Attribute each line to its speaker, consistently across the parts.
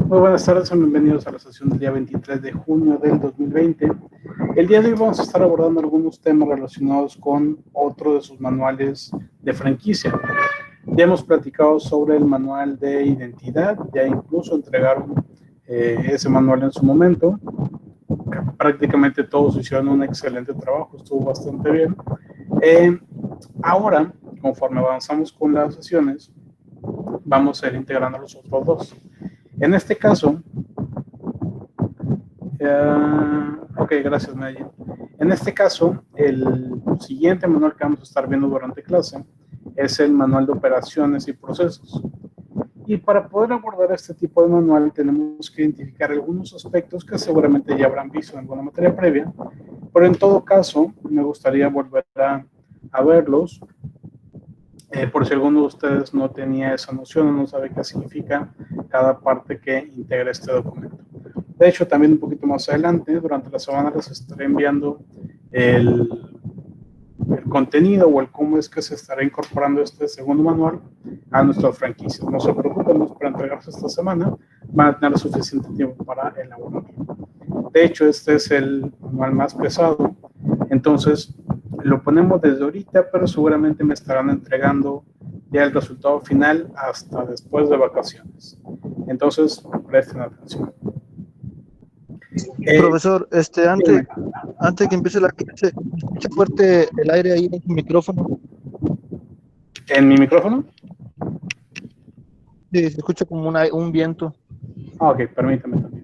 Speaker 1: Muy buenas tardes, bienvenidos a la sesión del día 23 de junio del 2020. El día de hoy vamos a estar abordando algunos temas relacionados con otro de sus manuales de franquicia. Ya hemos platicado sobre el manual de identidad, ya incluso entregaron ese manual en su momento. Prácticamente todos hicieron un excelente trabajo, estuvo bastante bien. Ahora, conforme avanzamos con las sesiones, vamos a ir integrando los otros dos. En este caso, ok, gracias, Nadia. En este caso, el siguiente manual que vamos a estar viendo durante clase es el manual de operaciones y procesos. Y para poder abordar este tipo de manual tenemos que identificar algunos aspectos que seguramente ya habrán visto en alguna materia previa, pero en todo caso me gustaría volver a verlos. Por si alguno de ustedes no tenía esa noción o no sabe qué significa cada parte que integra este documento. De hecho, también un poquito más adelante, durante la semana les estaré enviando el contenido o el cómo es que se estará incorporando este segundo manual a nuestras franquicias. No se preocupen, no es para entregarse esta semana, van a tener suficiente tiempo para elaborarlo. De hecho, este es el manual más pesado, entonces lo ponemos desde ahorita, pero seguramente me estarán entregando ya el resultado final hasta después de vacaciones. Entonces, presten atención.
Speaker 2: Profesor, antes que empiece la clase, escucha fuerte el aire ahí en su micrófono.
Speaker 1: ¿En mi micrófono?
Speaker 2: Sí, se escucha como un viento.
Speaker 1: Ah, ok, permítame también.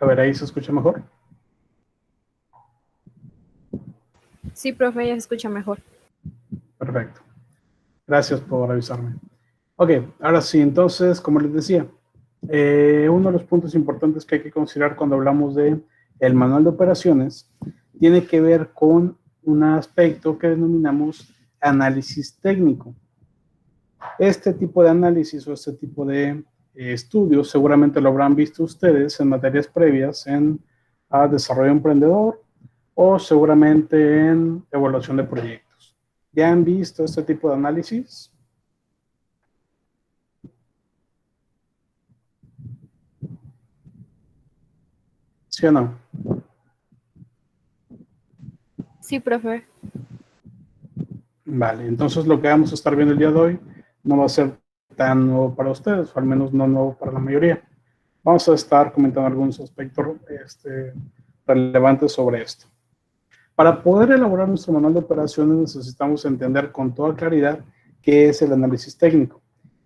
Speaker 1: A ver, ahí se escucha mejor.
Speaker 3: Sí, profe, ya se escucha mejor.
Speaker 1: Perfecto. Gracias por avisarme. Ok, ahora sí, entonces, como les decía, uno de los puntos importantes que hay que considerar cuando hablamos de el manual de operaciones tiene que ver con un aspecto que denominamos análisis técnico. Este tipo de análisis o este tipo de estudios seguramente lo habrán visto ustedes en materias previas en desarrollo emprendedor o seguramente en evaluación de proyectos. ¿Ya han visto este tipo de análisis? ¿Sí o no?
Speaker 3: Sí, profe.
Speaker 1: Vale, entonces lo que vamos a estar viendo el día de hoy no va a ser tan nuevo para ustedes, o al menos no nuevo para la mayoría. Vamos a estar comentando algunos aspectos relevantes sobre esto. Para poder elaborar nuestro manual de operaciones necesitamos entender con toda claridad qué es el análisis técnico.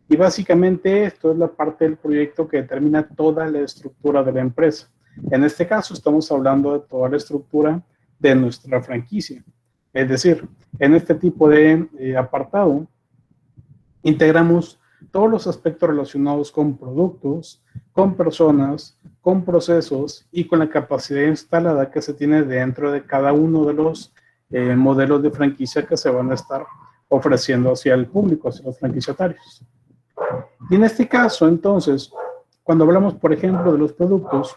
Speaker 1: Y básicamente esto es la parte del proyecto que determina toda la estructura de la empresa. En este caso estamos hablando de toda la estructura de nuestra franquicia. Es decir, en este tipo de apartado integramos todos los aspectos relacionados con productos, con personas, con procesos y con la capacidad instalada que se tiene dentro de cada uno de los modelos de franquicia que se van a estar ofreciendo hacia el público, hacia los franquiciatarios. Y en este caso, entonces, cuando hablamos, por ejemplo, de los productos,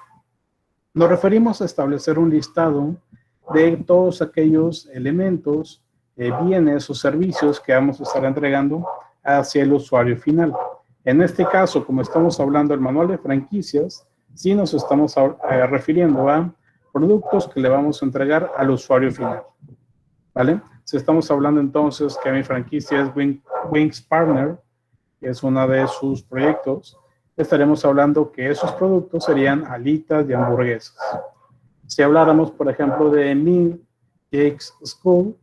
Speaker 1: nos referimos a establecer un listado de todos aquellos elementos, bienes o servicios que vamos a estar entregando hacia el usuario final. En este caso, como estamos hablando del manual de franquicias, sí nos estamos refiriendo a productos que le vamos a entregar al usuario final, ¿vale? Si estamos hablando entonces que mi franquicia es Wings Partner, que es uno de sus proyectos, estaremos hablando que esos productos serían alitas y hamburguesas. Si habláramos, por ejemplo, de Min Jake's School,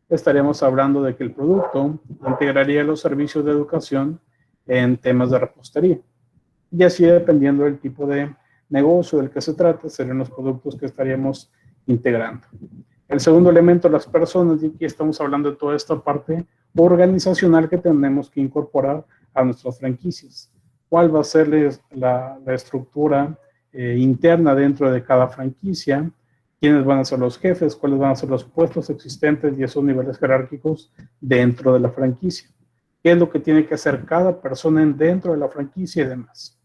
Speaker 1: estaríamos hablando de que el producto integraría los servicios de educación en temas de repostería. Y así, dependiendo del tipo de negocio del que se trate, serían los productos que estaríamos integrando. El segundo elemento, las personas, y aquí estamos hablando de toda esta parte organizacional que tenemos que incorporar a nuestras franquicias. ¿Cuál va a ser la estructura interna dentro de cada franquicia? ¿Quiénes van a ser los jefes? ¿Cuáles van a ser los puestos existentes y esos niveles jerárquicos dentro de la franquicia? ¿Qué es lo que tiene que hacer cada persona dentro de la franquicia y demás?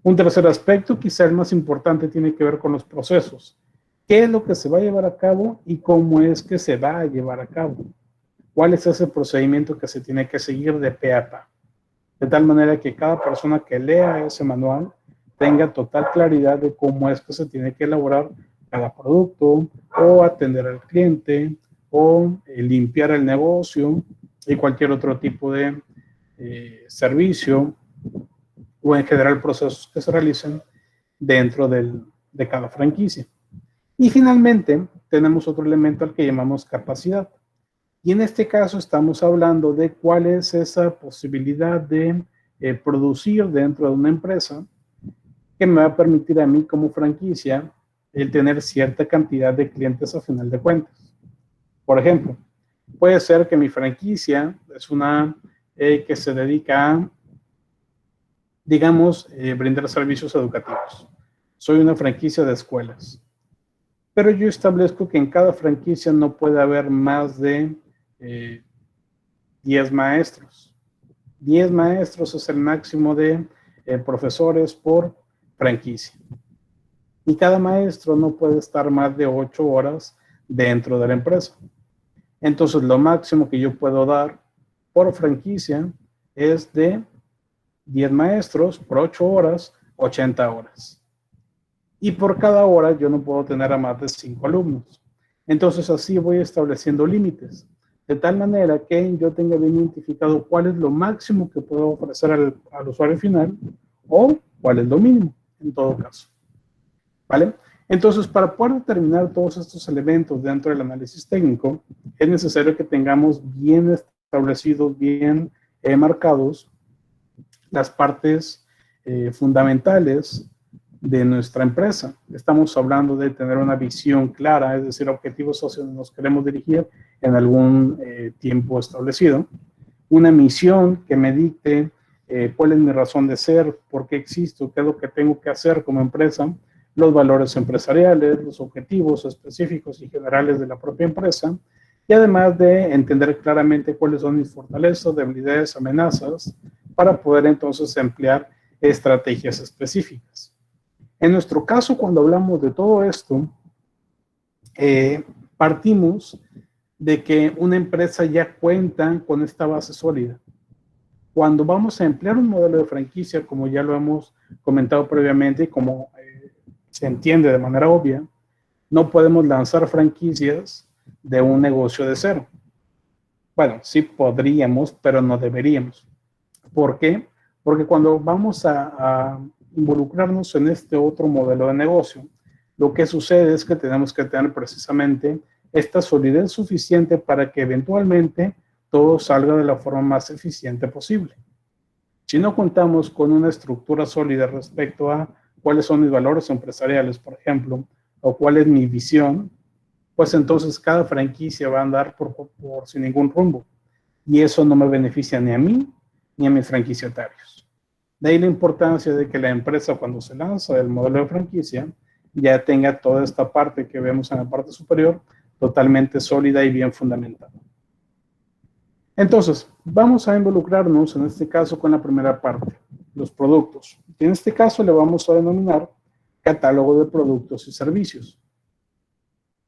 Speaker 1: Un tercer aspecto, quizá el más importante, tiene que ver con los procesos. ¿Qué es lo que se va a llevar a cabo y cómo es que se va a llevar a cabo? ¿Cuál es ese procedimiento que se tiene que seguir de pe a pa? De tal manera que cada persona que lea ese manual tenga total claridad de cómo es que se tiene que elaborar cada producto, o atender al cliente, o limpiar el negocio y cualquier otro tipo de servicio, o en general procesos que se realicen dentro de cada franquicia. Y finalmente, tenemos otro elemento al que llamamos capacidad. Y en este caso estamos hablando de cuál es esa posibilidad de producir dentro de una empresa que me va a permitir a mí como franquicia el tener cierta cantidad de clientes a final de cuentas. Por ejemplo, puede ser que mi franquicia es una que se dedica a, digamos, brindar servicios educativos. Soy una franquicia de escuelas. Pero yo establezco que en cada franquicia no puede haber más de 10 maestros. 10 maestros es el máximo de profesores por franquicia. Y cada maestro no puede estar más de 8 horas dentro de la empresa. Entonces, lo máximo que yo puedo dar por franquicia es de 10 maestros por 8 horas, 80 horas. Y por cada hora yo no puedo tener a más de 5 alumnos. Entonces, así voy estableciendo límites, de tal manera que yo tenga bien identificado cuál es lo máximo que puedo ofrecer al usuario final, o cuál es lo mínimo, en todo caso. ¿Vale? Entonces, para poder determinar todos estos elementos dentro del análisis técnico, es necesario que tengamos bien establecidos, bien marcados las partes fundamentales de nuestra empresa. Estamos hablando de tener una visión clara, es decir, objetivos hacia donde nos queremos dirigir en algún tiempo establecido. Una misión que me dicte cuál es mi razón de ser, por qué existo, qué es lo que tengo que hacer como empresa, los valores empresariales, los objetivos específicos y generales de la propia empresa, y además de entender claramente cuáles son mis fortalezas, debilidades, amenazas, para poder entonces emplear estrategias específicas. En nuestro caso, cuando hablamos de todo esto, partimos de que una empresa ya cuenta con esta base sólida. Cuando vamos a emplear un modelo de franquicia, como ya lo hemos comentado previamente y como se entiende de manera obvia, no podemos lanzar franquicias de un negocio de cero. Bueno, sí podríamos, pero no deberíamos. ¿Por qué? Porque cuando vamos a involucrarnos en este otro modelo de negocio, lo que sucede es que tenemos que tener precisamente esta solidez suficiente para que eventualmente todo salga de la forma más eficiente posible. Si no contamos con una estructura sólida respecto a cuáles son mis valores empresariales, por ejemplo, o cuál es mi visión, pues entonces cada franquicia va a andar por sin ningún rumbo. Y eso no me beneficia ni a mí ni a mis franquiciatarios. De ahí la importancia de que la empresa, cuando se lanza el modelo de franquicia, ya tenga toda esta parte que vemos en la parte superior totalmente sólida y bien fundamentada. Entonces, vamos a involucrarnos en este caso con la primera parte, los productos. En este caso le vamos a denominar catálogo de productos y servicios.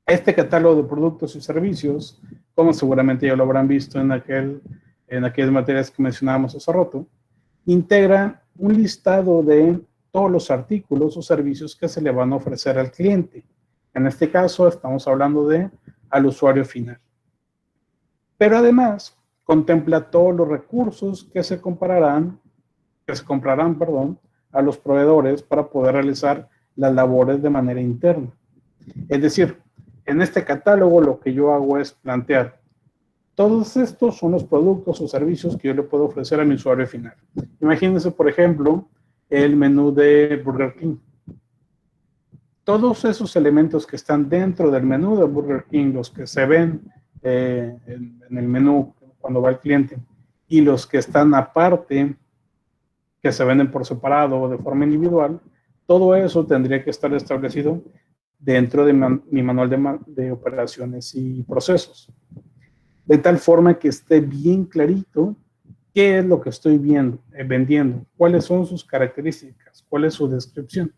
Speaker 1: Este catálogo de productos y servicios, como seguramente ya lo habrán visto en aquellas materias que mencionábamos hace rato, integra un listado de todos los artículos o servicios que se le van a ofrecer al cliente. En este caso estamos hablando de al usuario final. Pero además contempla todos los recursos que se comprarán, perdón, a los proveedores para poder realizar las labores de manera interna. Es decir, en este catálogo lo que yo hago es plantear, todos estos son los productos o servicios que yo le puedo ofrecer a mi usuario final. Imagínense, por ejemplo, el menú de Burger King. Todos esos elementos que están dentro del menú de Burger King, los que se ven en el menú cuando va el cliente, y los que están aparte, que se venden por separado o de forma individual, todo eso tendría que estar establecido dentro de mi manual de operaciones y procesos. De tal forma que esté bien clarito qué es lo que estoy vendiendo, cuáles son sus características, cuál es su descripción.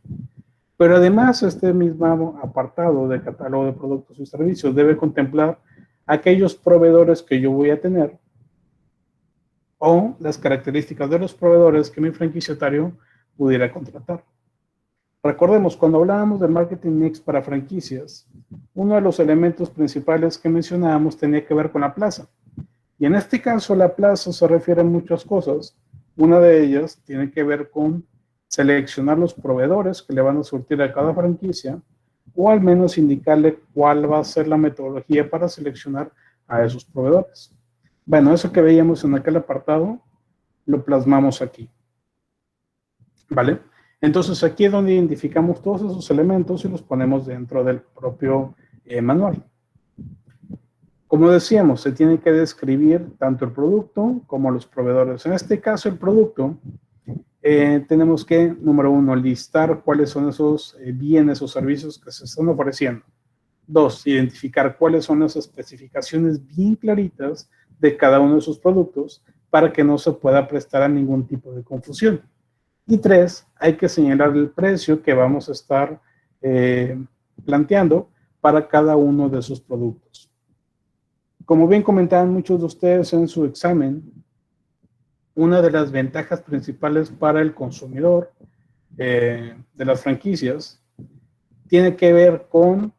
Speaker 1: Pero además, este mismo apartado de catálogo de productos y servicios debe contemplar aquellos proveedores que yo voy a tener o las características de los proveedores que mi franquiciatario pudiera contratar. Recordemos, cuando hablábamos de marketing mix para franquicias, uno de los elementos principales que mencionábamos tenía que ver con la plaza. Y en este caso, la plaza se refiere a muchas cosas. Una de ellas tiene que ver con seleccionar los proveedores que le van a surtir a cada franquicia, o al menos indicarle cuál va a ser la metodología para seleccionar a esos proveedores. Bueno, eso que veíamos en aquel apartado, lo plasmamos aquí. ¿Vale? Entonces, aquí es donde identificamos todos esos elementos y los ponemos dentro del propio manual. Como decíamos, se tiene que describir tanto el producto como los proveedores. En este caso, el producto, tenemos que, número 1, listar cuáles son esos bienes o servicios que se están ofreciendo. 2, identificar cuáles son las especificaciones bien claritas de cada uno de sus productos para que no se pueda prestar a ningún tipo de confusión. Y 3, hay que señalar el precio que vamos a estar planteando para cada uno de sus productos. Como bien comentaban muchos de ustedes en su examen, una de las ventajas principales para el consumidor de las franquicias tiene que ver con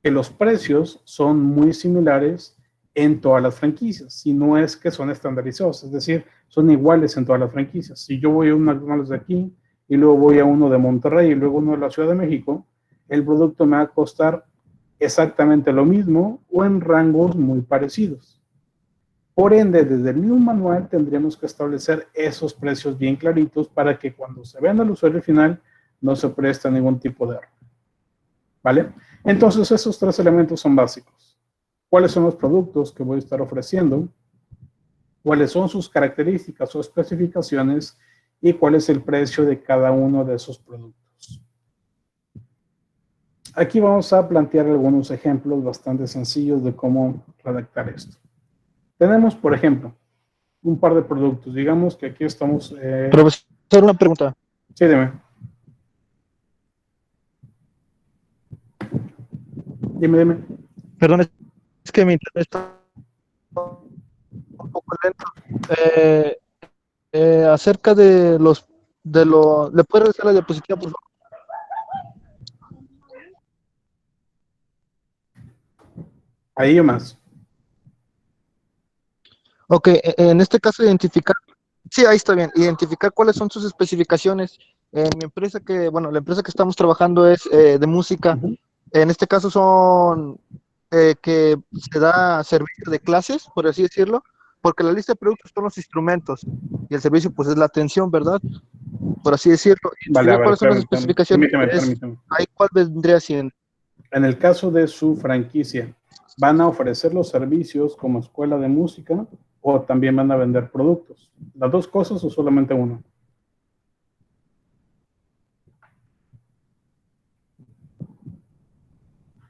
Speaker 1: que los precios son muy similares en todas las franquicias, si no es que son estandarizados, es decir, son iguales en todas las franquicias. Si yo voy a un McDonald's de aquí y luego voy a uno de Monterrey y luego uno de la Ciudad de México, el producto me va a costar exactamente lo mismo o en rangos muy parecidos. Por ende, desde el mismo manual tendríamos que establecer esos precios bien claritos para que cuando se venda al usuario final no se preste ningún tipo de error. ¿Vale? Entonces, esos 3 elementos son básicos. ¿Cuáles son los productos que voy a estar ofreciendo? ¿Cuáles son sus características o especificaciones? ¿Y cuál es el precio de cada uno de esos productos? Aquí vamos a plantear algunos ejemplos bastante sencillos de cómo redactar esto. Tenemos, por ejemplo, un par de productos. Digamos que aquí estamos...
Speaker 2: Profesor, una pregunta.
Speaker 1: Sí, dime. Dime.
Speaker 2: Perdón, es que mi internet está un poco lento. Acerca de ¿le puede regresar la diapositiva, por favor?
Speaker 1: Ahí o más.
Speaker 2: Ok, en este caso identificar, sí, ahí está bien, identificar cuáles son sus especificaciones. En mi empresa la empresa que estamos trabajando es de música. En este caso son que se da servicio de clases, por así decirlo, porque la lista de productos son los instrumentos y el servicio pues es la atención, ¿verdad? Por así decirlo.
Speaker 1: Vale, a ver,
Speaker 2: ¿Cuáles son las especificaciones?
Speaker 1: permíteme.
Speaker 2: Ahí, ¿cuál vendría siendo?
Speaker 1: En el caso de su franquicia, ¿van a ofrecer los servicios como escuela de música o también van a vender productos? ¿Las dos cosas o solamente uno?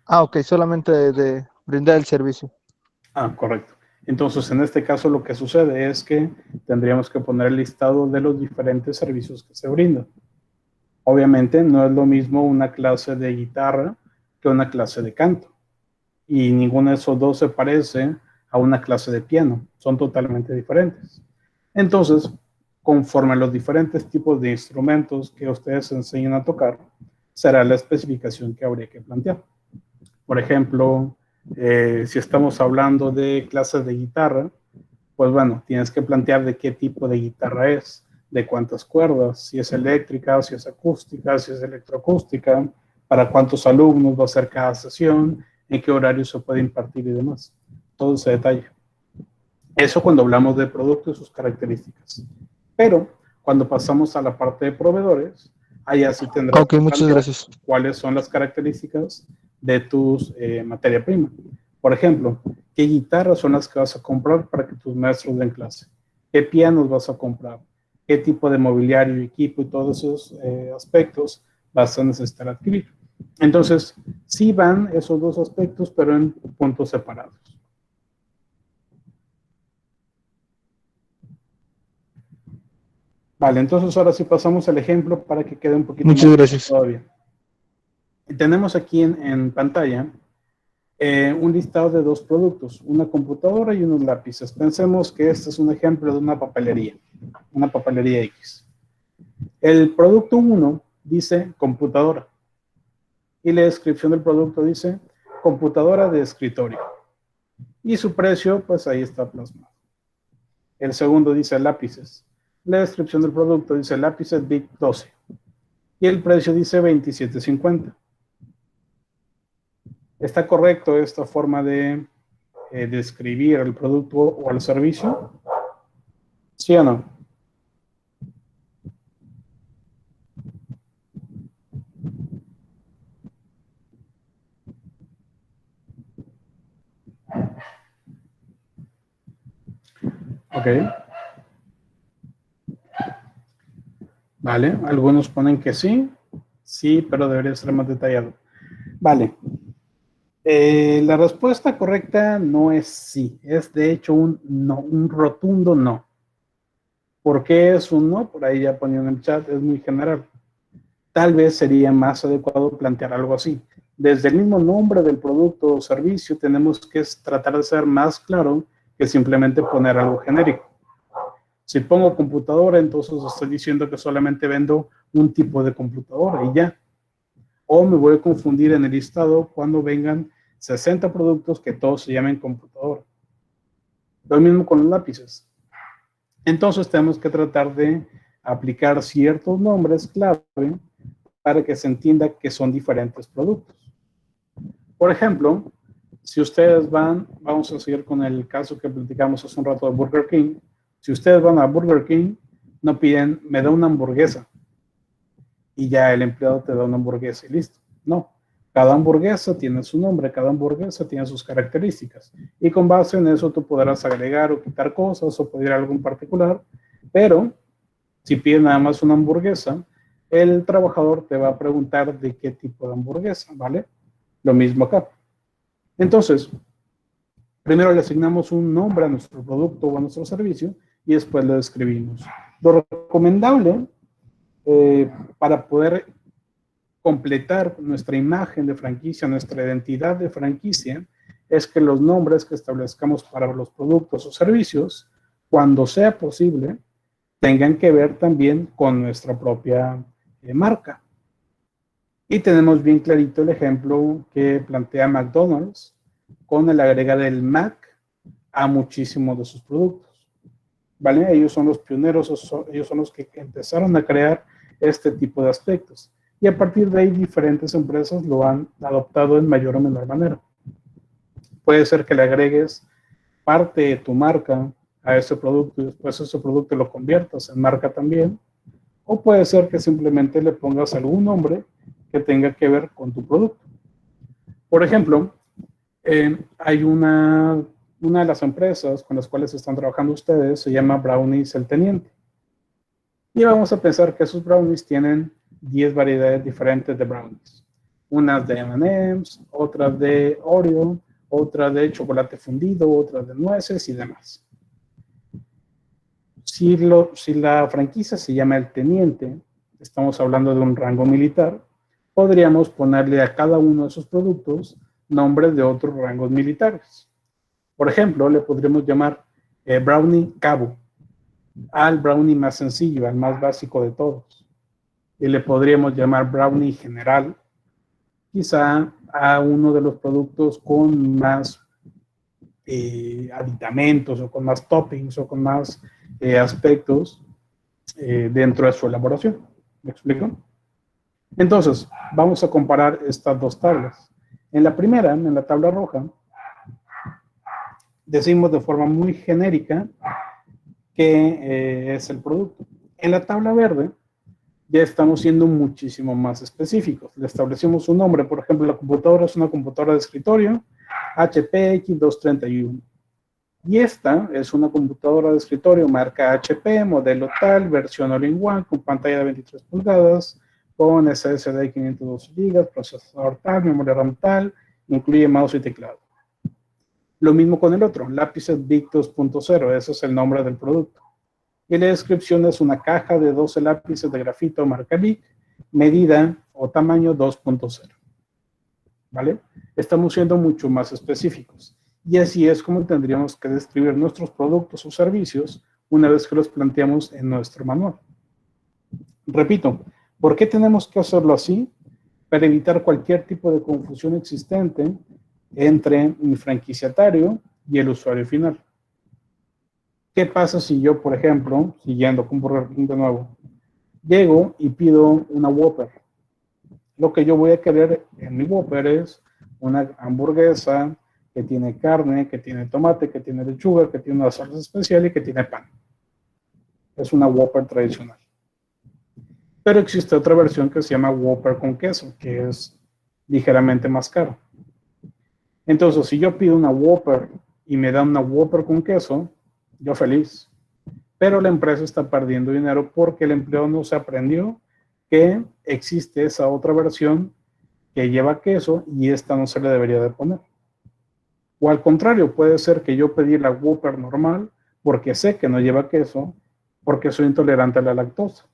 Speaker 2: Ok, solamente de brindar el servicio.
Speaker 1: Correcto. Entonces, en este caso lo que sucede es que tendríamos que poner el listado de los diferentes servicios que se brindan. Obviamente no es lo mismo una clase de guitarra que una clase de canto. Y ninguno de esos dos se parece a una clase de piano. Son totalmente diferentes. Entonces, conforme a los diferentes tipos de instrumentos que ustedes enseñan a tocar, será la especificación que habría que plantear. Por ejemplo, si estamos hablando de clases de guitarra, pues bueno, tienes que plantear de qué tipo de guitarra es, de cuántas cuerdas, si es eléctrica, si es acústica, si es electroacústica, para cuántos alumnos va a ser cada sesión, en qué horario se puede impartir y demás. Todo ese detalle. Eso cuando hablamos de producto y sus características. Pero cuando pasamos a la parte de proveedores, allá sí tendrás
Speaker 2: Ok,
Speaker 1: que
Speaker 2: muchas
Speaker 1: plantear
Speaker 2: gracias.
Speaker 1: cuáles son las características de tus materia prima. Por ejemplo, ¿qué guitarras son las que vas a comprar para que tus maestros den clase? ¿Qué pianos vas a comprar? ¿Qué tipo de mobiliario y equipo y todos esos aspectos vas a necesitar adquirir? Entonces, sí van esos dos aspectos, pero en puntos separados. Vale, entonces ahora sí pasamos al ejemplo para que quede un poquito
Speaker 2: Muchas
Speaker 1: más
Speaker 2: gracias.
Speaker 1: todavía. Tenemos aquí en pantalla un listado de dos productos, una computadora y unos lápices. Pensemos que este es un ejemplo de una papelería X. El producto 1 dice computadora y la descripción del producto dice computadora de escritorio. Y su precio, pues ahí está plasmado. El segundo dice lápices. La descripción del producto dice lápices Bic 12. Y el precio dice $27.50. ¿Está correcto esta forma de describir el producto o el servicio? ¿Sí o no? Ok. Vale, algunos ponen que sí. Sí, pero debería ser más detallado. Vale. La respuesta correcta no es sí. Es de hecho un no, un rotundo no. ¿Por qué es un no? Por ahí ya ponían en el chat, es muy general. Tal vez sería más adecuado plantear algo así. Desde el mismo nombre del producto o servicio tenemos que tratar de ser más claro que simplemente poner algo genérico. Si pongo computadora, entonces estoy diciendo que solamente vendo un tipo de computadora y ya. O me voy a confundir en el listado cuando vengan 60 productos que todos se llamen computadora. Lo mismo con los lápices. Entonces tenemos que tratar de aplicar ciertos nombres clave para que se entienda que son diferentes productos. Por ejemplo, si ustedes vamos a seguir con el caso que platicamos hace un rato de Burger King. Si ustedes van a Burger King, no piden, me da una hamburguesa. Y ya el empleado te da una hamburguesa y listo. No. Cada hamburguesa tiene su nombre, cada hamburguesa tiene sus características. Y con base en eso tú podrás agregar o quitar cosas o pedir algo en particular. Pero si pides nada más una hamburguesa, el trabajador te va a preguntar de qué tipo de hamburguesa, ¿vale? Lo mismo acá. Entonces, primero le asignamos un nombre a nuestro producto o a nuestro servicio y después lo describimos. Lo recomendable para poder completar nuestra imagen de franquicia, nuestra identidad de franquicia, es que los nombres que establezcamos para los productos o servicios, cuando sea posible, tengan que ver también con nuestra propia marca. Y tenemos bien clarito el ejemplo que plantea McDonald's con el agregar el Mac a muchísimos de sus productos. ¿Vale? Ellos son los pioneros, ellos son los que empezaron a crear este tipo de aspectos. Y a partir de ahí diferentes empresas lo han adoptado en mayor o menor manera. Puede ser que le agregues parte de tu marca a ese producto y después ese producto lo conviertas en marca también. O puede ser que simplemente le pongas algún nombre que tenga que ver con tu producto. Por ejemplo, hay una de las empresas con las cuales están trabajando ustedes, se llama Brownies El Teniente. Y vamos a pensar que esos brownies tienen 10 variedades diferentes de brownies. Unas de M&M's, otras de Oreo, otras de chocolate fundido, otras de nueces y demás. Si la franquicia se llama El Teniente, estamos hablando de un rango militar, podríamos ponerle a cada uno de esos productos nombres de otros rangos militares. Por ejemplo, le podríamos llamar Brownie Cabo al Brownie más sencillo, al más básico de todos. Y le podríamos llamar Brownie General, quizá a uno de los productos con más aditamentos o con más toppings o con más aspectos dentro de su elaboración. ¿Me explico? Entonces, vamos a comparar estas dos tablas. En la primera, en la tabla roja, decimos de forma muy genérica qué es el producto. En la tabla verde, ya estamos siendo muchísimo más específicos. Le establecimos un nombre, por ejemplo, la computadora es una computadora de escritorio, HP X231. Y esta es una computadora de escritorio marca HP, modelo tal, versión all-in-one, con pantalla de 23 pulgadas, con SSD 512 GB, procesador tal, memoria RAM tal, incluye mouse y teclado. Lo mismo con el otro, lápices Bic 2.0, ese es el nombre del producto. Y la descripción es una caja de 12 lápices de grafito marca Bic, medida o tamaño 2.0. ¿Vale? Estamos siendo mucho más específicos. Y así es como tendríamos que describir nuestros productos o servicios una vez que los planteamos en nuestro manual. Repito, ¿por qué tenemos que hacerlo así? Para evitar cualquier tipo de confusión existente entre mi franquiciatario y el usuario final. ¿Qué pasa si yo, por ejemplo, siguiendo con Burger King de nuevo, llego y pido una Whopper? Lo que yo voy a querer en mi Whopper es una hamburguesa que tiene carne, que tiene tomate, que tiene lechuga, que tiene una salsa especial y que tiene pan. Es una Whopper tradicional. Pero existe otra versión que se llama Whopper con queso, que es ligeramente más caro. Entonces, si yo pido una Whopper y me dan una Whopper con queso, yo feliz. Pero la empresa está perdiendo dinero porque el empleado no se aprendió que existe esa otra versión que lleva queso y esta no se le debería de poner. O al contrario, puede ser que yo pedí la Whopper normal porque sé que no lleva queso, porque soy intolerante a la lactosa.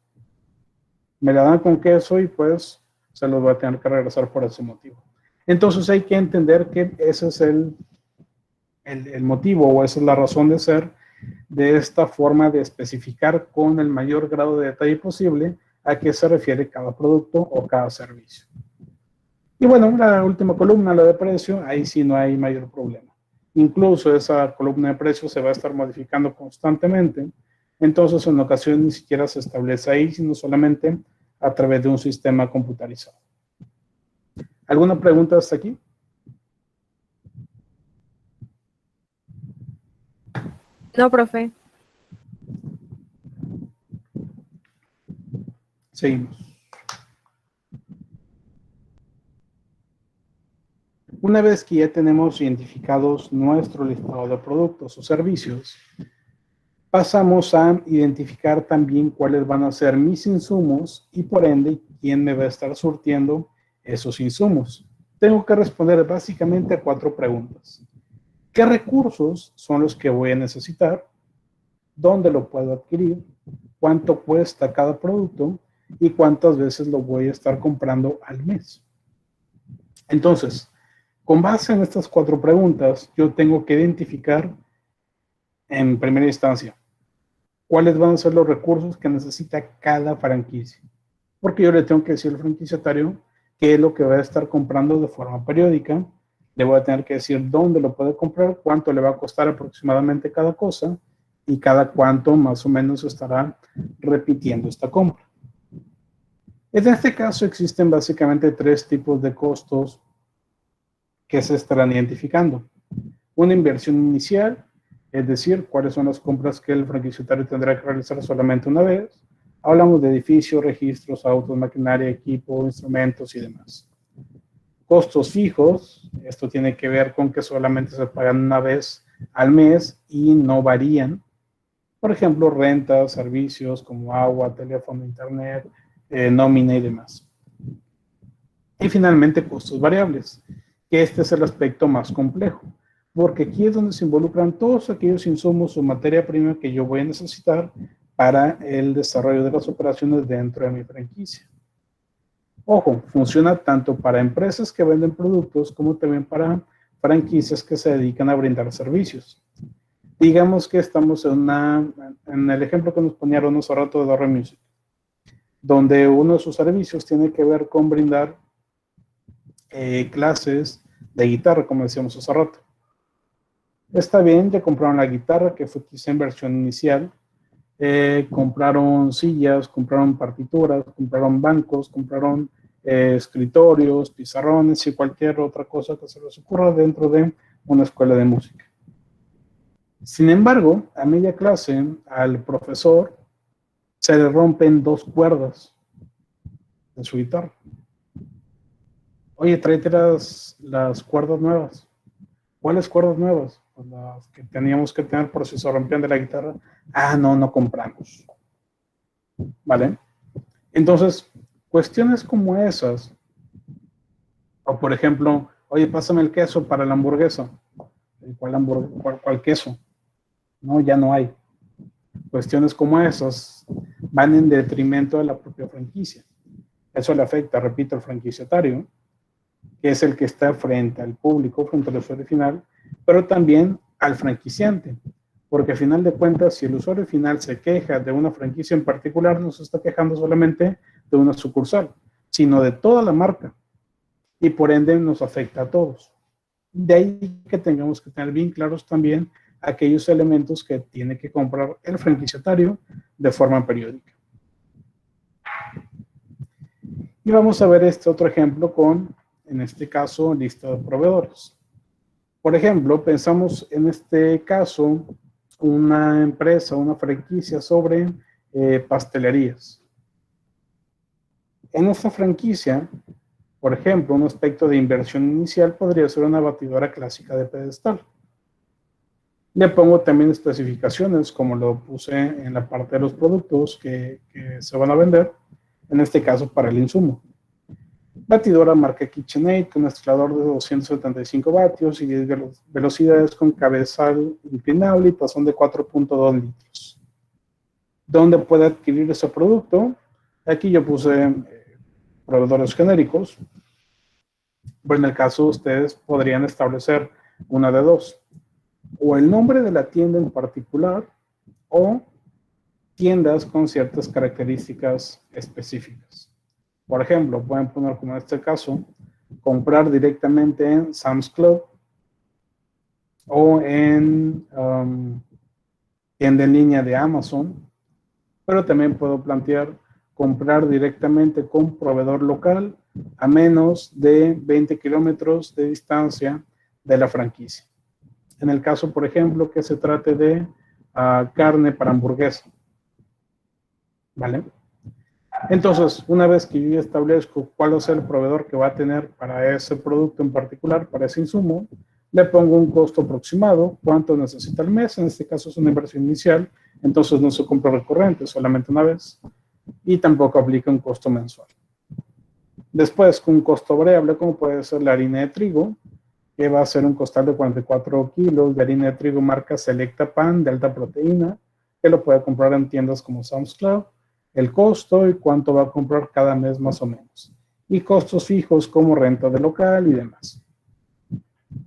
Speaker 1: Me la dan con queso y pues se los voy a tener que regresar por ese motivo. Entonces hay que entender que ese es el motivo o esa es la razón de ser de esta forma de especificar con el mayor grado de detalle posible a qué se refiere cada producto o cada servicio. Y bueno, la última columna, la de precio, ahí sí no hay mayor problema. Incluso esa columna de precio se va a estar modificando constantemente, entonces en ocasiones ni siquiera se establece ahí, sino solamente a través de un sistema computarizado. ¿Alguna pregunta hasta aquí?
Speaker 3: No, profe.
Speaker 1: Seguimos. Una vez que ya tenemos identificados nuestro listado de productos o servicios, pasamos a identificar también cuáles van a ser mis insumos y por ende quién me va a estar surtiendo esos insumos. Tengo que responder básicamente a 4 preguntas. ¿Qué recursos son los que voy a necesitar? ¿Dónde lo puedo adquirir? ¿Cuánto cuesta cada producto? ¿Y cuántas veces lo voy a estar comprando al mes? Entonces, con base en estas 4 preguntas, yo tengo que identificar en primera instancia cuáles van a ser los recursos que necesita cada franquicia. Porque yo le tengo que decir al franquiciatario qué es lo que va a estar comprando de forma periódica. Le voy a tener que decir dónde lo puede comprar, cuánto le va a costar aproximadamente cada cosa y cada cuánto más o menos estará repitiendo esta compra. En este caso existen básicamente 3 tipos de costos que se estarán identificando. Una inversión inicial, es decir, cuáles son las compras que el franquiciatario tendrá que realizar solamente una vez. Hablamos de edificios, registros, autos, maquinaria, equipo, instrumentos y demás. Costos fijos, esto tiene que ver con que solamente se pagan una vez al mes y no varían. Por ejemplo, rentas, servicios como agua, teléfono, internet, nómina y demás. Y finalmente, costos variables, que este es el aspecto más complejo, porque aquí es donde se involucran todos aquellos insumos o materia prima que yo voy a necesitar para el desarrollo de las operaciones dentro de mi franquicia. Ojo, funciona tanto para empresas que venden productos como también para franquicias que se dedican a brindar servicios. Digamos que estamos en el ejemplo que nos ponían hace rato de Dorre Music, donde uno de sus servicios tiene que ver con brindar clases de guitarra, como decíamos hace rato. Está bien, ya compraron la guitarra, que fue quizá en versión inicial. Compraron sillas, compraron partituras, compraron bancos, compraron escritorios, pizarrones y cualquier otra cosa que se les ocurra dentro de una escuela de música. Sin embargo, a media clase, al profesor se le rompen 2 cuerdas en su guitarra. Oye, tráete las cuerdas nuevas. ¿Cuáles cuerdas nuevas? Pues las que teníamos que tener por si se rompían de la guitarra. Ah, no compramos. ¿Vale? Entonces, cuestiones como esas, o por ejemplo, oye, pásame el queso para la hamburguesa. ¿Cuál queso? No, ya no hay. Cuestiones como esas van en detrimento de la propia franquicia. Eso le afecta, repito, al franquiciatario, que es el que está frente al público, frente al usuario final, pero también al franquiciante, porque a final de cuentas, si el usuario final se queja de una franquicia en particular, no se está quejando solamente de una sucursal, sino de toda la marca, y por ende nos afecta a todos. De ahí que tengamos que tener bien claros también aquellos elementos que tiene que comprar el franquiciatario de forma periódica. Y vamos a ver este otro ejemplo con, en este caso, lista de proveedores. Por ejemplo, pensamos en este caso una empresa, una franquicia sobre pastelerías. En esta franquicia, por ejemplo, un aspecto de inversión inicial podría ser una batidora clásica de pedestal. Le pongo también especificaciones, como lo puse en la parte de los productos que se van a vender, en este caso para el insumo. Batidora marca KitchenAid con mezclador de 275 vatios y 10 velocidades con cabezal inclinable y tazón de 4.2 litros. ¿Dónde puede adquirir ese producto? Aquí yo puse proveedores genéricos. Pero en el caso ustedes podrían establecer una de dos. O el nombre de la tienda en particular o tiendas con ciertas características específicas. Por ejemplo, pueden poner como en este caso, comprar directamente en Sam's Club o en tienda en línea de Amazon, pero también puedo plantear comprar directamente con proveedor local a menos de 20 kilómetros de distancia de la franquicia. En el caso, por ejemplo, que se trate de carne para hamburguesa. ¿Vale? Entonces, una vez que yo ya establezco cuál es el proveedor que va a tener para ese producto en particular, para ese insumo, le pongo un costo aproximado, cuánto necesita el mes, en este caso es una inversión inicial, entonces no se compra recurrente, solamente una vez, y tampoco aplica un costo mensual. Después, con un costo variable, como puede ser la harina de trigo, que va a ser un costal de 44 kilos de harina de trigo marca Selecta Pan de alta proteína, que lo puede comprar en tiendas como Sam's Club, el costo y cuánto va a comprar cada mes más o menos. Y costos fijos como renta de local y demás.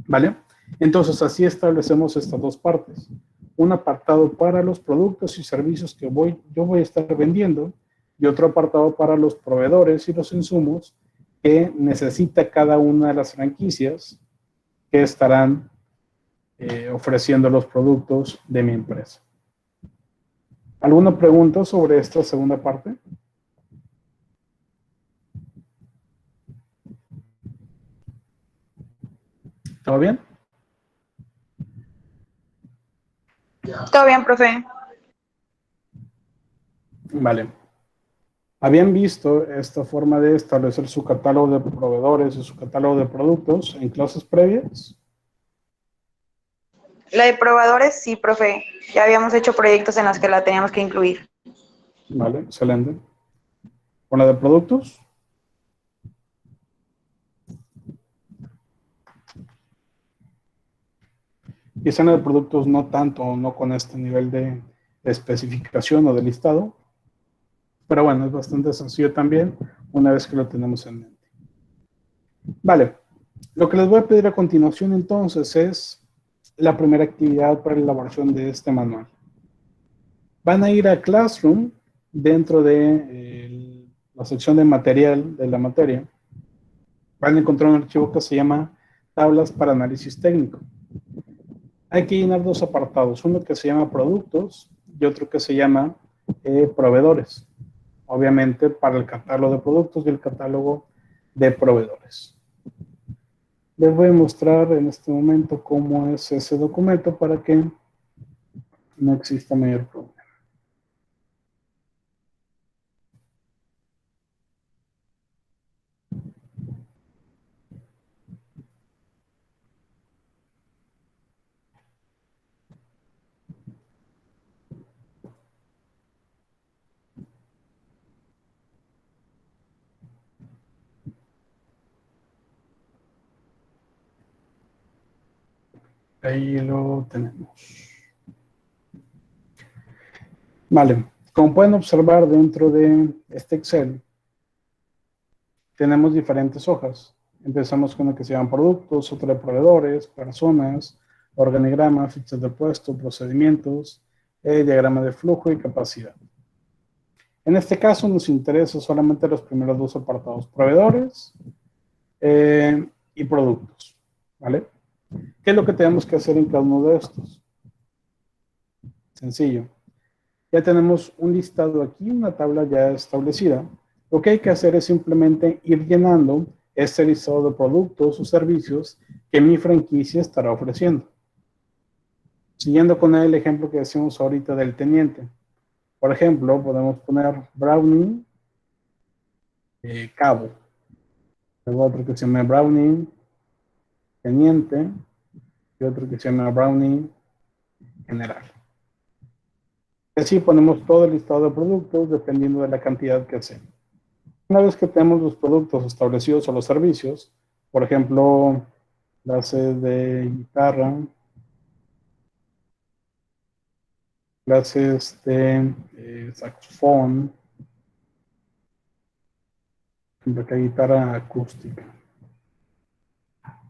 Speaker 1: ¿Vale? Entonces así establecemos estas dos partes. Un apartado para los productos y servicios que yo voy a estar vendiendo y otro apartado para los proveedores y los insumos que necesita cada una de las franquicias que estarán ofreciendo los productos de mi empresa. ¿Alguna pregunta sobre esta segunda parte? ¿Todo bien?
Speaker 3: Todo bien, profe.
Speaker 1: Vale. ¿Habían visto esta forma de establecer su catálogo de proveedores y su catálogo de productos en clases previas?
Speaker 4: La de probadores, sí, profe. Ya habíamos hecho proyectos en los que la teníamos que incluir.
Speaker 1: Vale, excelente. ¿Con la de productos? Quizá en la de productos no tanto, no con este nivel de especificación o de listado. Pero bueno, es bastante sencillo también una vez que lo tenemos en mente. Vale, lo que les voy a pedir a continuación entonces es la primera actividad para la elaboración de este manual. Van a ir a Classroom dentro de la sección de material de la materia. van a encontrar un archivo que se llama tablas para análisis técnico. Hay que llenar dos apartados, uno que se llama productos y otro que se llama proveedores. Obviamente para el catálogo de productos y el catálogo de proveedores. Les voy a mostrar en este momento cómo es ese documento para que no exista mayor problema. Ahí lo tenemos. Vale, como pueden observar dentro de este Excel, tenemos diferentes hojas. Empezamos con lo que se llaman productos, otra de proveedores, personas, organigrama, fichas de puesto, procedimientos, diagrama de flujo y capacidad. En este caso nos interesa solamente los primeros dos apartados, proveedores y productos, ¿vale? ¿Qué es lo que tenemos que hacer en cada uno de estos? Sencillo. Ya tenemos un listado aquí, una tabla ya establecida. Lo que hay que hacer es simplemente ir llenando este listado de productos o servicios que mi franquicia estará ofreciendo. Siguiendo con el ejemplo que decimos ahorita del teniente. Por ejemplo, podemos poner Brownie Cabo. Luego otro que se llama Brownie Teniente y otro que se llama Brownie General. Y así ponemos todo el listado de productos dependiendo de la cantidad que hacemos. Una vez que tenemos los productos establecidos o los servicios, por ejemplo, clases de guitarra, clases de saxofón, por ejemplo, guitarra acústica,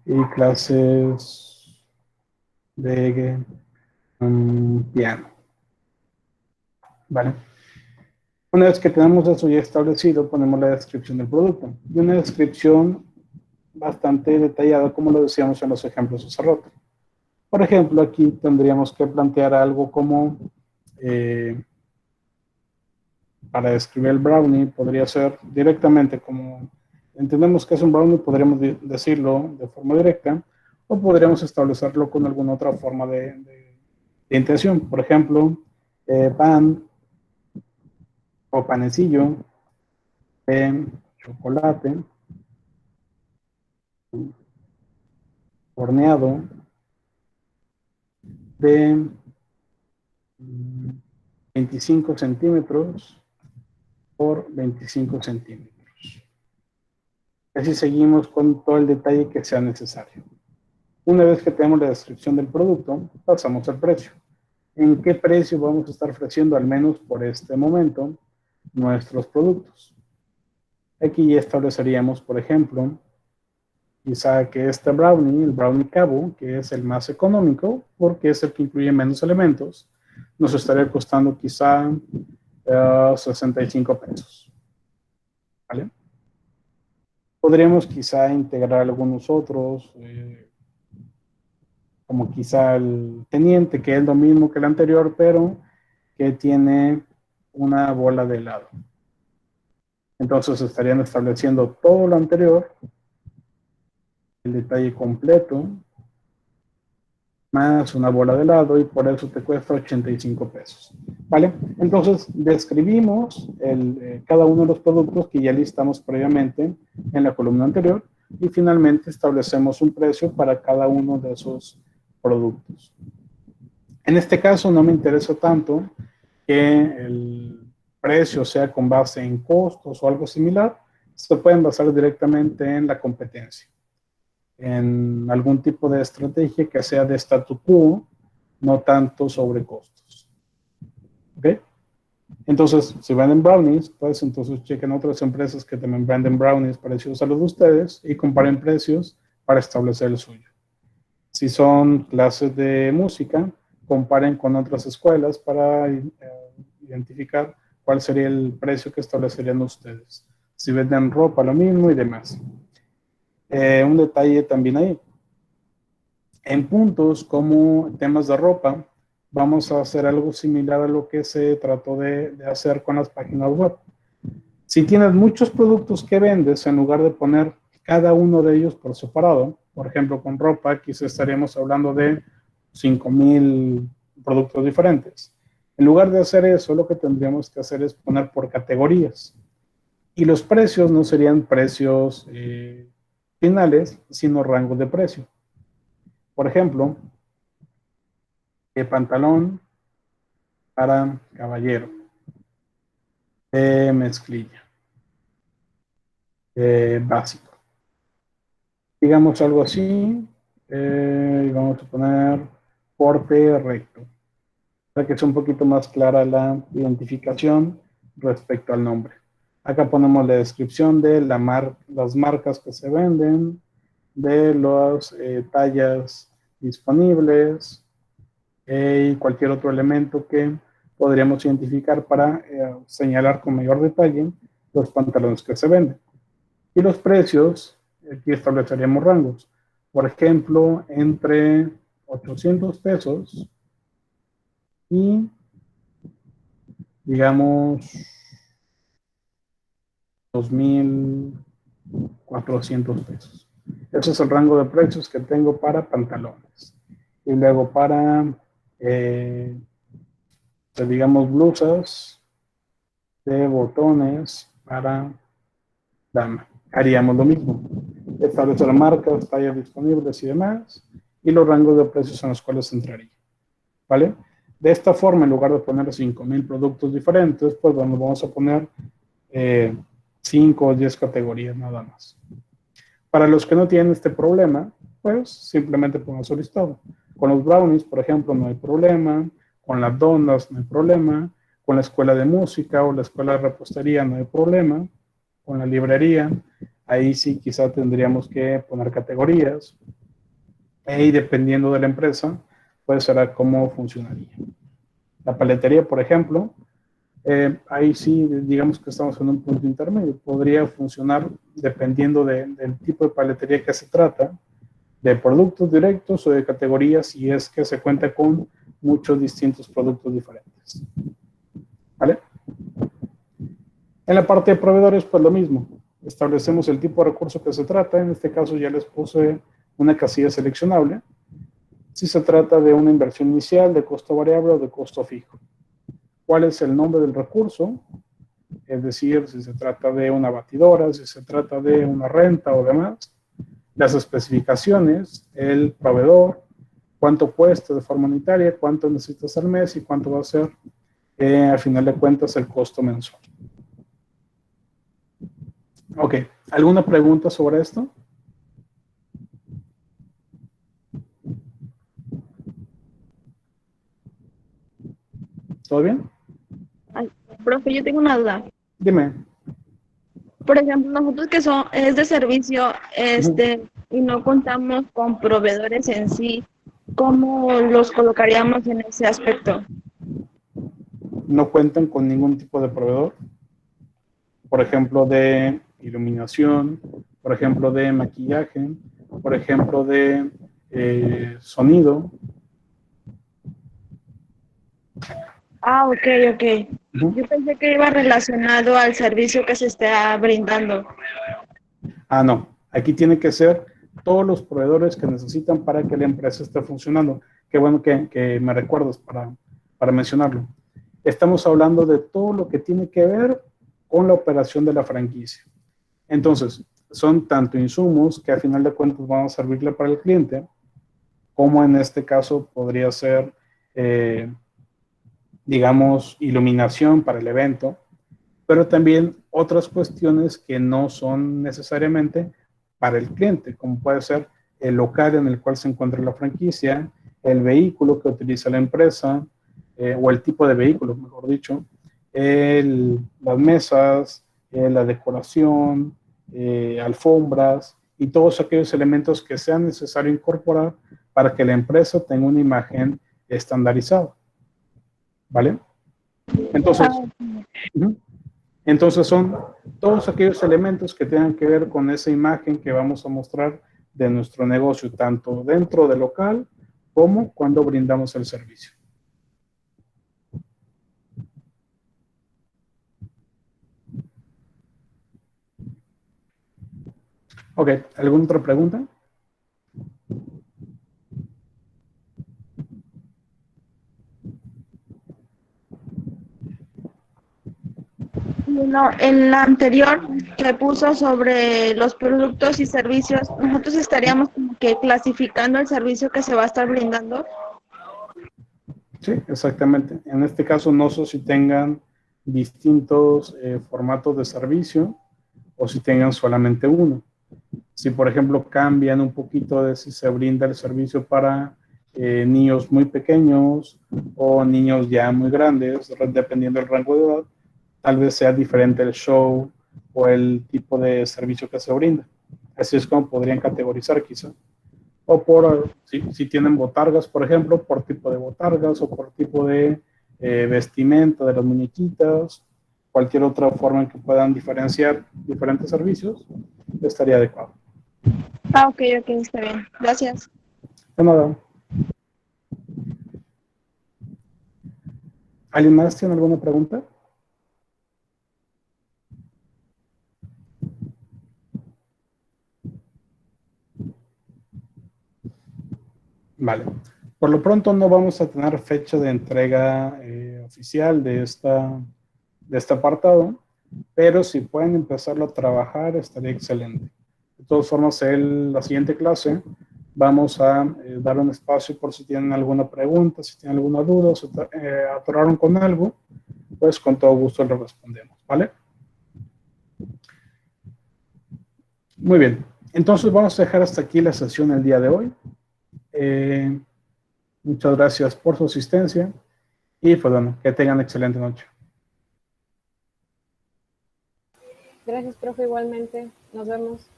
Speaker 1: y clases de piano. ¿Vale? Una vez que tenemos eso ya establecido, ponemos la descripción del producto. Y una descripción bastante detallada, como lo decíamos en los ejemplos hace rato. Por ejemplo, aquí tendríamos que plantear algo como, para describir el brownie, podría ser directamente como, entendemos que es un brownie, podríamos decirlo de forma directa, o podríamos establecerlo con alguna otra forma de intención. Por ejemplo, pan, o panecillo de chocolate horneado de 25 centímetros por 25 centímetros. Así seguimos con todo el detalle que sea necesario. Una vez que tenemos la descripción del producto, pasamos al precio. ¿En qué precio vamos a estar ofreciendo, al menos por este momento, nuestros productos? Aquí ya estableceríamos, por ejemplo, quizá que este brownie, el brownie Cabo, que es el más económico, porque es el que incluye menos elementos, nos estaría costando quizá 65 pesos. ¿Vale? Podríamos quizá integrar algunos otros, como quizá el teniente, que es lo mismo que el anterior, pero que tiene una bola de helado. Entonces estarían estableciendo todo lo anterior, el detalle completo, más una bola de helado, y por eso te cuesta 85 pesos. ¿Vale? Entonces describimos cada uno de los productos que ya listamos previamente en la columna anterior, y finalmente establecemos un precio para cada uno de esos productos. En este caso no me interesa tanto que el precio sea con base en costos o algo similar. Se pueden basar directamente en la competencia, en algún tipo de estrategia que sea de statu quo, no tanto sobre costos. ¿Ok? Entonces, si venden brownies, pues entonces chequen otras empresas que también venden brownies parecidos a los de ustedes y comparen precios para establecer el suyo. Si son clases de música, comparen con otras escuelas para identificar cuál sería el precio que establecerían ustedes. Si venden ropa, lo mismo y demás. un detalle también ahí. En puntos como temas de ropa, vamos a hacer algo similar a lo que se trató de hacer con las páginas web. Si tienes muchos productos que vendes, en lugar de poner cada uno de ellos por separado, por ejemplo, con ropa, quizás estaríamos hablando de 5,000 productos diferentes. En lugar de hacer eso, lo que tendríamos que hacer es poner por categorías. Y los precios no serían precios finales, sino rangos de precio. Por ejemplo, pantalón para caballero, mezclilla, básico. Digamos algo así, vamos a poner porte recto, para que sea un poquito más clara la identificación respecto al nombre. Acá ponemos la descripción de las marcas que se venden, de las tallas disponibles y cualquier otro elemento que podríamos identificar para señalar con mayor detalle los pantalones que se venden. Y los precios, aquí estableceríamos rangos. Por ejemplo, entre 800 pesos y, digamos, 2,400 pesos. Ese es el rango de precios que tengo para pantalones. Y luego para, digamos, blusas de botones para dama. Haríamos lo mismo. Establecer marcas, tallas disponibles y demás, y los rangos de precios en los cuales entraría. ¿Vale? De esta forma, en lugar de poner 5,000 productos diferentes, pues bueno, vamos a poner 5 o 10 categorías nada más. Para los que no tienen este problema, pues simplemente pongan su listado. Con los brownies, por ejemplo, no hay problema. Con las donas no hay problema. Con la escuela de música o la escuela de repostería no hay problema. Con la librería, ahí sí quizá tendríamos que poner categorías. Y dependiendo de la empresa, pues será cómo funcionaría. La paletería, por ejemplo, ahí sí, digamos que estamos en un punto intermedio. Podría funcionar dependiendo del tipo de paletería que se trata, de productos directos o de categorías, si es que se cuenta con muchos distintos productos diferentes. ¿Vale? En la parte de proveedores, pues lo mismo. Establecemos el tipo de recurso que se trata. En este caso ya les puse una casilla seleccionable. Si se trata de una inversión inicial, de costo variable o de costo fijo. ¿Cuál es el nombre del recurso? Es decir, si se trata de una batidora, si se trata de una renta o demás. Las especificaciones, el proveedor, cuánto cuesta de forma unitaria, cuánto necesitas al mes y cuánto va a ser, al final de cuentas, el costo mensual. Ok, ¿alguna pregunta sobre esto? ¿Todo bien?
Speaker 5: Ay, profe, yo tengo una duda.
Speaker 1: Dime.
Speaker 5: Por ejemplo, nosotros que es de servicio, y no contamos con proveedores en sí, ¿cómo los colocaríamos en ese aspecto?
Speaker 1: No cuentan con ningún tipo de proveedor. Por ejemplo, de iluminación, por ejemplo, de maquillaje, por ejemplo, de sonido.
Speaker 5: Ah, ok. Yo pensé que iba relacionado al servicio que se está brindando.
Speaker 1: Ah, no. Aquí tiene que ser todos los proveedores que necesitan para que la empresa esté funcionando. Qué bueno que me recuerdas para mencionarlo. Estamos hablando de todo lo que tiene que ver con la operación de la franquicia. Entonces, son tanto insumos que al final de cuentas van a servirle para el cliente, como en este caso podría ser, digamos, iluminación para el evento, pero también otras cuestiones que no son necesariamente para el cliente, como puede ser el local en el cual se encuentra la franquicia, el vehículo que utiliza la empresa, o el tipo de vehículo, mejor dicho, las mesas, la decoración, alfombras y todos aquellos elementos que sea necesario incorporar para que la empresa tenga una imagen estandarizada. ¿Vale? Entonces, Entonces son todos aquellos elementos que tengan que ver con esa imagen que vamos a mostrar de nuestro negocio, tanto dentro del local como cuando brindamos el servicio. Ok, ¿alguna otra pregunta?
Speaker 5: No, en la anterior que puso sobre los productos y servicios, nosotros estaríamos como que clasificando el servicio que se va a estar brindando.
Speaker 1: Sí, exactamente. En este caso no sé si tengan distintos formatos de servicio o si tengan solamente uno. Si, por ejemplo, cambian un poquito de si se brinda el servicio para niños muy pequeños o niños ya muy grandes, dependiendo del rango de edad, tal vez sea diferente el show o el tipo de servicio que se brinda. Así es como podrían categorizar quizá. O por, si tienen botargas, por ejemplo, por tipo de botargas o por tipo de vestimenta de las muñequitas, cualquier otra forma en que puedan diferenciar diferentes servicios, estaría adecuado.
Speaker 5: Ah, ok, está bien. Gracias.
Speaker 1: De nada. ¿Alguien más tiene alguna pregunta? Vale. Por lo pronto no vamos a tener fecha de entrega oficial de este apartado, pero si pueden empezarlo a trabajar estaría excelente. De todas formas, en la siguiente clase vamos a dar un espacio por si tienen alguna pregunta, si tienen alguna duda o se atoraron con algo, pues con todo gusto les respondemos, ¿vale? Muy bien. Entonces vamos a dejar hasta aquí la sesión el día de hoy. Muchas gracias por su asistencia y pues bueno, que tengan excelente noche.
Speaker 6: Gracias, profe, igualmente. Nos vemos.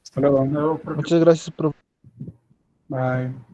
Speaker 1: Hasta luego.
Speaker 2: Muchas gracias, profe.
Speaker 1: Bye.